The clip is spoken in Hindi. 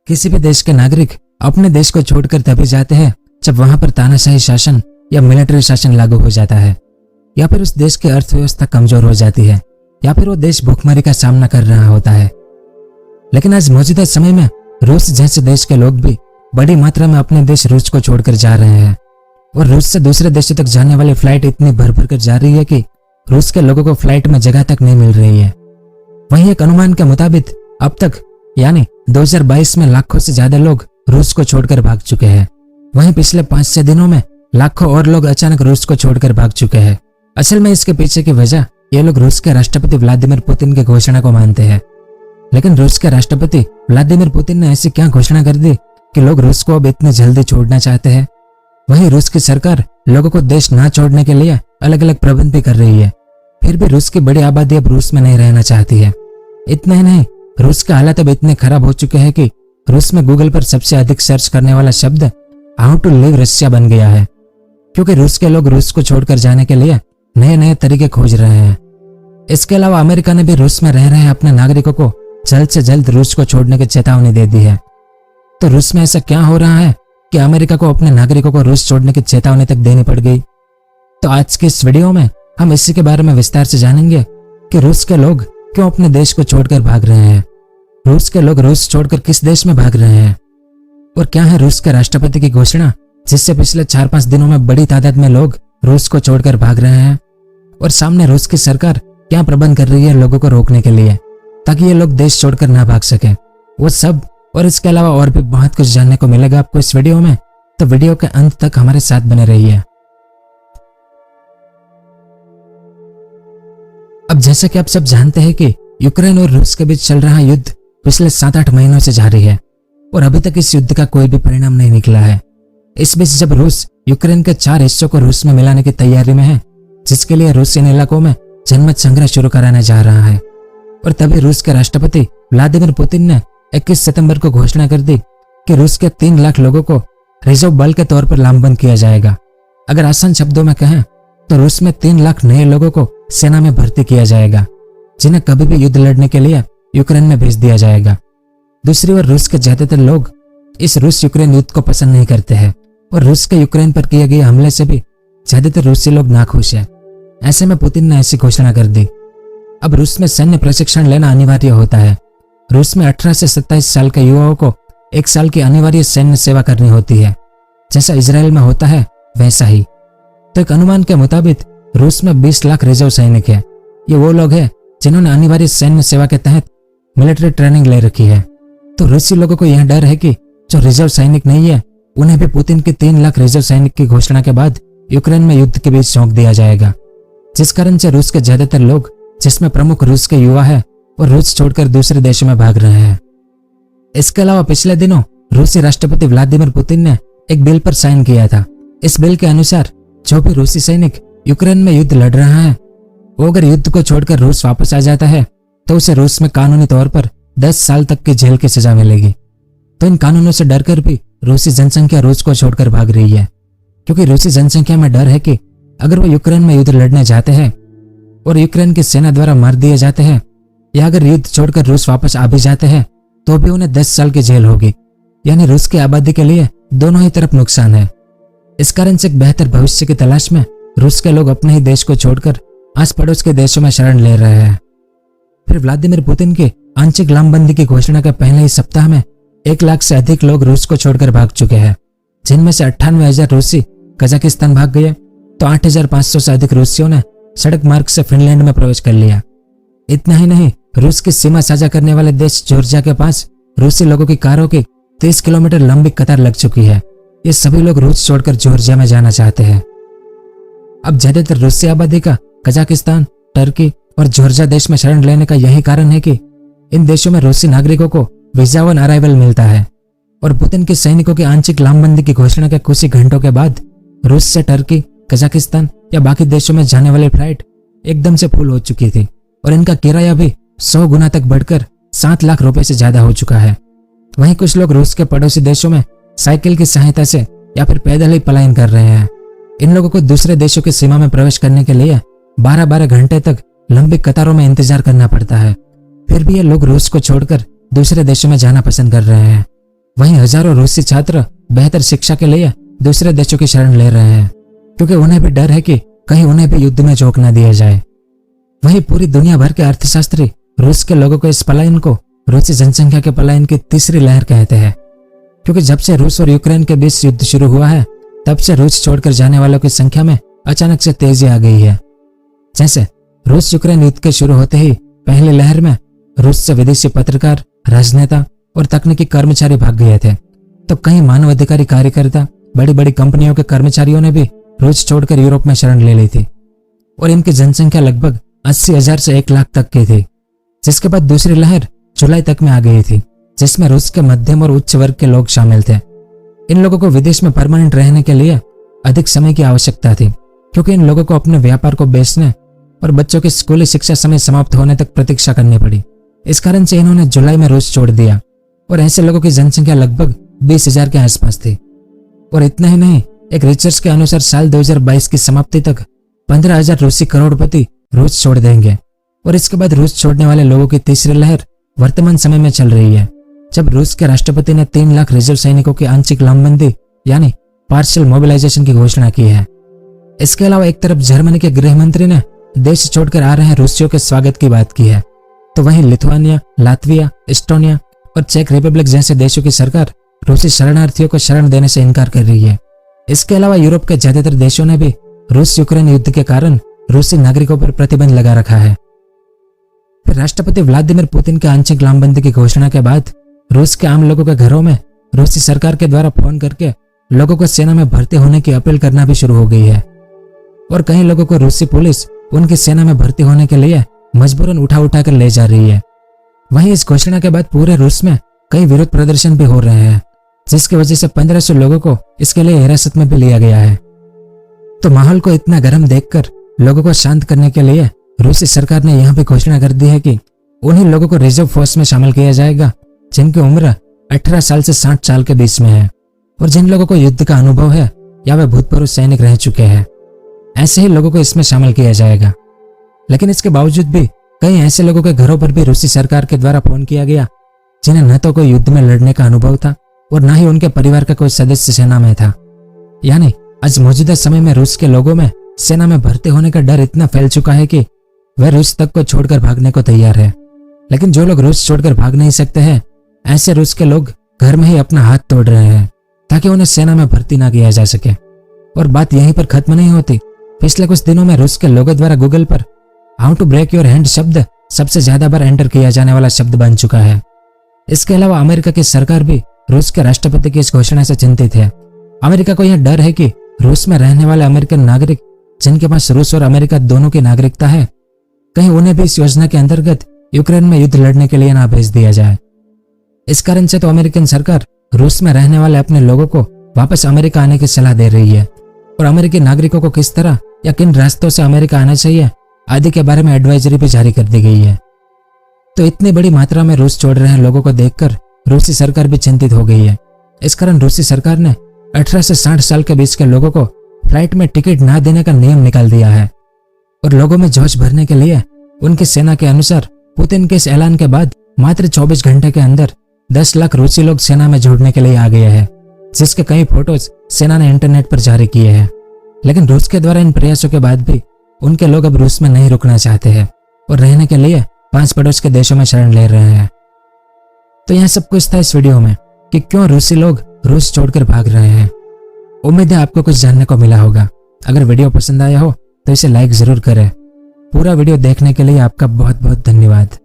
किसी भी देश के नागरिक अपने देश को छोड़कर तभी जाते हैं जब वहां पर तानाशाही शासन या मिलिट्री शासन लागू हो जाता है, या फिर उस देश की अर्थव्यवस्था कमजोर हो जाती है, या फिर वो देश भूखमरी का सामना कर रहा होता है। लेकिन आज मौजूदा समय में रूस जैसे देश के लोग भी बड़ी मात्रा में अपने देश रूस को छोड़कर जा रहे हैं, और रूस से दूसरे देशों तक जाने वाली फ्लाइट इतनी भर भर कर जा रही है कि रूस के लोगों को फ्लाइट में जगह तक नहीं मिल रही है। वहीं एक अनुमान के मुताबिक अब तक यानी 2022 में लाखों से ज्यादा लोग रूस को छोड़कर भाग चुके हैं। वहीं पिछले 5-6 दिनों में लाखों और लोग अचानक रूस को छोड़कर भाग चुके हैं। असल में इसके पीछे की वजह ये लोग रूस के राष्ट्रपति व्लादिमीर पुतिन की घोषणा को मानते हैं। लेकिन रूस के राष्ट्रपति व्लादिमीर पुतिन ने ऐसी क्या घोषणा कर दी कि लोग रूस को अब इतनी जल्दी छोड़ना चाहते हैं। वहीं रूस की सरकार लोगों को देश ना छोड़ने के लिए अलग अलग प्रबंध भी कर रही है। फिर भी रूस की बड़ी आबादी अब रूस में नहीं रहना चाहती है। इतना ही नहीं, रूस के हालात अब इतने खराब हो चुके हैं कि रूस में गूगल पर सबसे अधिक सर्च करने वाला शब्द हाउ टू लीव रशिया बन गया है, क्योंकि रूस के लोग रूस को छोड़कर जाने के लिए नए नए तरीके खोज रहे हैं। इसके अलावा अमेरिका ने भी रूस में रह रहे अपने नागरिकों को जल्द से जल्द रूस को छोड़ने की चेतावनी दे दी है। तो रूस में ऐसा क्या हो रहा है कि अमेरिका को अपने नागरिकों को रूस छोड़ने की चेतावनी तक देनी पड़ गई? तो आज के इस वीडियो में हम इसी के बारे में विस्तार से जानेंगे कि रूस के लोग क्यों अपने देश को छोड़कर भाग रहे हैं, रूस के लोग रूस छोड़कर किस देश में भाग रहे हैं, और क्या है रूस के राष्ट्रपति की घोषणा जिससे पिछले 4-5 दिनों में बड़ी तादाद में लोग रूस को छोड़कर भाग रहे हैं, और सामने रूस की सरकार क्या प्रबंध कर रही है लोगों को रोकने के लिए ताकि ये लोग देश छोड़कर ना भाग सके। वो सब और इसके अलावा और भी बहुत कुछ जानने को मिलेगा आपको इस वीडियो में, तो वीडियो के अंत तक हमारे साथ बने रहिए। अब जैसे कि आप सब जानते हैं कि यूक्रेन और रूस के बीच चल रहा युद्ध पिछले 7-8 महीनों से जारी है, और अभी तक इस युद्ध का कोई भी परिणाम नहीं निकला है। इस बीच जब रूस यूक्रेन के 4 हिस्सों को रूस में मिलाने की तैयारी में है, जिसके लिए रूस इन इलाकों में जनमत संग्रह शुरू कराने जा रहा है, और तभी रूस के राष्ट्रपति व्लादिमीर पुतिन ने 21 सितंबर को घोषणा कर दी कि रूस के 3 लाख लोगों को रिजर्व बल के तौर पर लामबंद किया जाएगा। अगर आसान शब्दों में कहें तो रूस में 3 लाख नए लोगों को सेना में भर्ती किया जाएगा, जिन्हें कभी भी युद्ध लड़ने के लिए यूक्रेन में भेज दिया जाएगा। दूसरी ओर रूस के ज्यादातर लोग इस रूस यूक्रेन युद्ध को पसंद नहीं करते हैं, और रूस के यूक्रेन पर किए गए हमले से भी ज्यादातर रूसी लोग नाखुश हैं। ऐसे में पुतिन ने ऐसी घोषणा कर दी। अब रूस में सैन्य प्रशिक्षण लेना अनिवार्य होता है। रूस में 18 से 27 साल के युवाओं को 1 साल की अनिवार्य सैन्य सेवा करनी होती है, जैसा इजराइल में होता है वैसा ही। तो एक अनुमान के मुताबिक रूस में 20 लाख रिजर्व सैनिक है। ये वो लोग हैं जिन्होंने अनिवार्य सैन्य सेवा के तहत मिलिट्री ट्रेनिंग ले रखी है। तो रूसी लोगों को यह डर है कि जो रिजर्व सैनिक नहीं है उन्हें भी पुतिन के 3 लाख रिजर्व सैनिक की घोषणा के बाद यूक्रेन में युद्ध के बीच झोंक दिया जाएगा, जिस कारण से रूस के ज्यादातर लोग, जिसमें प्रमुख रूस के युवा है, और रूस छोड़कर दूसरे देशों में भाग रहे हैं। इसके अलावा पिछले दिनों रूसी राष्ट्रपति व्लादिमीर पुतिन ने एक बिल पर साइन किया था। इस बिल के अनुसार जो भी रूसी सैनिक यूक्रेन में युद्ध लड़ रहा है, वो अगर युद्ध को छोड़कर रूस वापस आ जाता है तो उसे रूस में कानूनी तौर पर 10 साल तक की जेल की सजा मिलेगी। तो इन कानूनों से डरकर भी रूसी जनसंख्या रूस को छोड़कर भाग रही है, क्योंकि रूसी जनसंख्या में डर है कि अगर वो यूक्रेन में युद्ध लड़ने जाते हैं और यूक्रेन की सेना द्वारा मार दिए जाते हैं, या अगर युद्ध छोड़कर रूस वापस आ भी जाते हैं तो भी उन्हें 10 साल की जेल होगी। यानी रूस की आबादी के लिए दोनों ही तरफ नुकसान है। इस कारण से एक बेहतर भविष्य की तलाश में रूस के लोग अपने ही देश को छोड़कर आस पड़ोस के देशों में शरण ले रहे हैं। फिर व्लादिमीर पुतिन की आंशिक लामबंदी की घोषणा के पहले ही सप्ताह में 1 लाख से अधिक लोग रूस को छोड़कर भाग चुके हैं, जिनमें से 98,000 रूसी कजाकिस्तान भाग गए, तो 8,500 से अधिक रूसियों ने सड़क मार्ग से फिनलैंड में प्रवेश कर लिया। इतना ही नहीं, रूस की सीमा साझा करने वाले देश जॉर्जिया के पास रूसी लोगों की कारों की 30 किलोमीटर लंबी कतार लग चुकी है। ये सभी लोग रूस छोड़कर जॉर्जिया में जाना चाहते हैं। अब ज्यादातर रूसी आबादी का कजाकिस्तान, टर्की और जॉर्जिया देश में शरण लेने का यही कारण है कि इन देशों में रूसी नागरिकों को वीजा ऑन अराइवल मिलता है, और पुतिन के सैनिकों की आंशिक लामबंदी की घोषणा के कुछ ही घंटों के बाद रूस से टर्की, कजाकिस्तान या बाकी देशों में जाने वाली फ्लाइट एकदम से फुल हो चुकी थी, और इनका किराया भी 100 गुना तक बढ़कर 7 लाख रुपए से ज्यादा हो चुका है। वहीं कुछ लोग रूस के पड़ोसी देशों में साइकिल की सहायता से या फिर पैदल ही पलायन कर रहे हैं। इन लोगों को दूसरे देशों की सीमा में प्रवेश करने के लिए 12-12 घंटे तक लंबी कतारों में इंतजार करना पड़ता है। फिर भी ये लोग रूस को छोड़कर दूसरे देशों में जाना पसंद कर रहे हैं, वहीं हजारों रूसी छात्र बेहतर शिक्षा के लिए दूसरे देशों की शरण ले रहे हैं, क्योंकि उन्हें भी डर है कि कहीं उन्हें भी युद्ध में झोंक न दिया जाए। वहीं पूरी दुनिया भर के अर्थशास्त्री रूस के लोगों को इस पलायन को रूसी जनसंख्या के पलायन की तीसरी लहर कहते हैं, क्योंकि जब से रूस और यूक्रेन के बीच युद्ध शुरू हुआ है तब से रूस छोड़कर जाने वालों की संख्या में अचानक से तेजी आ गई है। जैसे रूस यूक्रेन युद्ध के शुरू होते ही पहली लहर में रूस से विदेशी पत्रकार, राजनेता और तकनीकी कर्मचारी भाग गए थे, तो कई मानवाधिकारी कार्यकर्ता, बड़ी बड़ी कंपनियों के कर्मचारियों ने भी रूस छोड़कर यूरोप में शरण ले ली थी और इनकी जनसंख्या लगभग 80,000 से 1 लाख तक की थी। जिसके बाद दूसरी लहर जुलाई तक में आ गई थी, जिसमें रूस के मध्यम और उच्च वर्ग के लोग शामिल थे। इन लोगों को विदेश में परमानेंट रहने के लिए अधिक समय की आवश्यकता थी, क्योंकि इन लोगों को अपने व्यापार को बेचने और बच्चों की स्कूली शिक्षा समय समाप्त होने तक प्रतीक्षा करनी पड़ी। इस कारण से इन्होंने जुलाई में रूस छोड़ दिया और ऐसे लोगों की जनसंख्या लगभग 20,000 के आसपास थी। और इतना ही नहीं, एक रिसर्च के अनुसार साल 2022 की समाप्ति तक 15,000 रूसी करोड़पति रूस छोड़ देंगे। और इसके बाद रूस छोड़ने वाले लोगों की तीसरी लहर वर्तमान समय में चल रही है, जब रूस के राष्ट्रपति ने 3 लाख रिजर्व सैनिकों की आंशिक लामबंदी यानी पार्शियल मोबिलाइजेशन की घोषणा की है। इसके अलावा एक तरफ जर्मनी के गृह मंत्री ने देश छोड़कर आ रहे रूसियों के स्वागत की बात की है, तो वहीं लिथुआनिया, लातविया, एस्टोनिया और चेक रिपब्लिक जैसे देशों की सरकार रूसी शरणार्थियों को शरण देने से इनकार कर रही है। इसके अलावा यूरोप के ज्यादातर देशों ने भी रूस यूक्रेन युद्ध के कारण रूसी नागरिकों पर प्रतिबंध लगा रखा है। फिर राष्ट्रपति व्लादिमीर पुतिन के आंशिक लामबंदी की घोषणा के बाद रूस के आम लोगों के घरों में रूसी सरकार के द्वारा फोन करके लोगों को सेना में भर्ती होने की अपील करना भी शुरू हो गई है और कई लोगों को रूसी पुलिस उनकी सेना में भर्ती होने के लिए मजबूरन उठा कर ले जा रही है। वहीं इस घोषणा के बाद पूरे रूस में कई विरोध प्रदर्शन भी हो रहे हैं, जिसकी वजह से 1500 लोगों को इसके लिए हिरासत में भी लिया गया है। तो माहौल को इतना गर्म देखकर लोगों को शांत करने के लिए रूसी सरकार ने यहां भी घोषणा कर दी है कि उन्हीं लोगों को रिजर्व फोर्स में शामिल किया जाएगा जिनकी उम्र 18 साल से 60 साल के बीच में है और जिन लोगों को युद्ध का अनुभव है या वे भूतपूर्व सैनिक रह चुके हैं। ऐसे ही लोगों को इसमें शामिल किया जाएगा। लेकिन इसके बावजूद भी कई ऐसे लोगों के घरों पर भी रूसी सरकार के द्वारा फोन किया गया जिन्हें न तो कोई युद्ध में लड़ने का अनुभव था और न ही उनके परिवार का कोई सदस्य सेना में था। यानी आज मौजूदा समय में रूस के लोगों में सेना में भर्ती होने का डर इतना फैल चुका है कि वह रूस तक को छोड़कर भागने को तैयार है। लेकिन जो लोग रूस छोड़कर भाग नहीं सकते हैं, ऐसे रूस के लोग घर में ही अपना हाथ तोड़ रहे हैं ताकि उन्हें सेना में भर्ती ना किया जा सके। और बात यहीं पर खत्म नहीं होती। पिछले कुछ दिनों में रूस के लोगों द्वारा गूगल पर how to break your hand शब्द सबसे ज्यादा बार एंटर किया जाने वाला शब्द बन चुका है। इसके अलावा अमेरिका की सरकार भी रूस के राष्ट्रपति की इस घोषणा से चिंतित है। अमेरिका को यह डर है कि रूस में रहने वाले अमेरिकन नागरिक जिनके पास रूस और अमेरिका दोनों की नागरिकता है, कहीं उन्हें भी इस योजना के अंतर्गत यूक्रेन में युद्ध लड़ने के लिए ना भेज दिया जाए। इस कारण से तो अमेरिकन सरकार रूस में रहने वाले अपने लोगों को वापस अमेरिका आने की सलाह दे रही है और अमेरिकी नागरिकों को किस तरह या किन रास्तों से अमेरिका आना चाहिए आदि के बारे में एडवाइजरी भी जारी कर दी गई है। तो इतनी बड़ी मात्रा में रूस छोड़ रहे लोगों को देखकर रूसी सरकार भी चिंतित हो गई है। इस कारण रूसी सरकार ने 18 से 60 साल के बीच के लोगों को फ्लाइट में टिकट ना देने का नियम निकाल दिया है और लोगों में जोश भरने के लिए उनकी सेना के अनुसार पुतिन के इस ऐलान के बाद मात्र 24 घंटे के अंदर 10 लाख रूसी लोग सेना में जुड़ने के लिए आ गए हैं, जिसके कई फोटोज सेना ने इंटरनेट पर जारी किए हैं। लेकिन रूस के द्वारा इन प्रयासों के बाद भी उनके लोग अब रूस में नहीं रुकना चाहते हैं और रहने के लिए 5 पड़ोस के देशों में शरण ले रहे हैं। तो यह सब कुछ था इस वीडियो में कि क्यों रूसी लोग रूस छोड़कर भाग रहे हैं। उम्मीद है आपको कुछ जानने को मिला होगा। अगर वीडियो पसंद आया हो तो इसे लाइक जरूर करें। पूरा वीडियो देखने के लिए आपका बहुत बहुत धन्यवाद।